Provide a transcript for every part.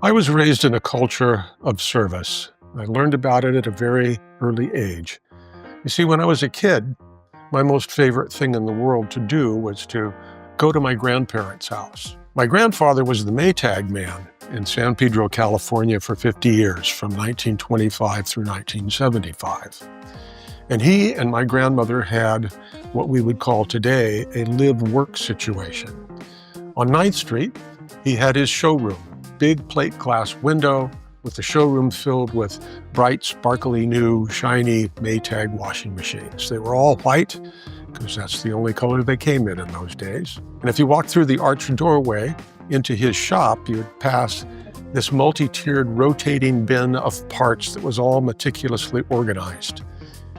I was raised in a culture of service. I learned about it at a very early age. You see, when I was a kid, my most favorite thing in the world to do was to go to my grandparents' house. My grandfather was the Maytag man in San Pedro, California for 50 years, from 1925 through 1975. And he and my grandmother had what we would call today a live-work situation. On 9th Street, he had his showroom, big plate glass window with the showroom filled with bright, sparkly, new, shiny Maytag washing machines. They were all white because that's the only color they came in those days. And if you walked through the arched doorway into his shop, you would pass this multi-tiered rotating bin of parts that was all meticulously organized.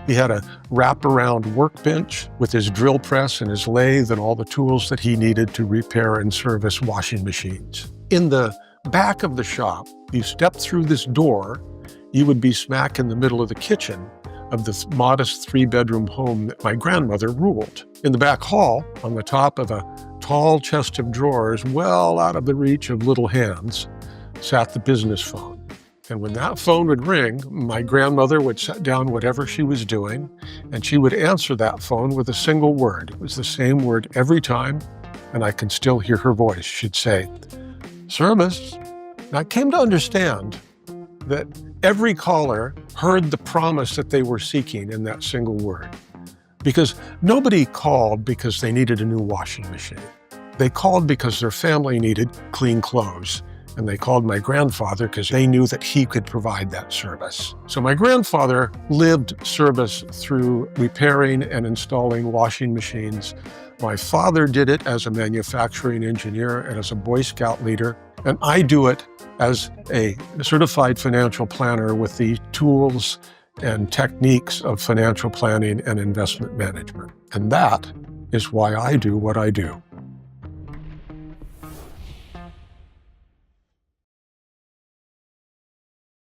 He had a wraparound workbench with his drill press and his lathe and all the tools that he needed to repair and service washing machines. In the back of the shop, you stepped through this door, you would be smack in the middle of the kitchen of this modest 3-bedroom home that my grandmother ruled. In the back hall, on the top of a tall chest of drawers, well out of the reach of little hands, sat the business phone. And when that phone would ring, my grandmother would set down whatever she was doing, and she would answer that phone with a single word. It was the same word every time, and I can still hear her voice. She'd say, "Service." And I came to understand that every caller heard the promise that they were seeking in that single word. Because nobody called because they needed a new washing machine. They called because their family needed clean clothes. And they called my grandfather because they knew that he could provide that service. So my grandfather lived service through repairing and installing washing machines. My father did it as a manufacturing engineer and as a Boy Scout leader. And I do it as a certified financial planner with the tools and techniques of financial planning and investment management. And that is why I do what I do.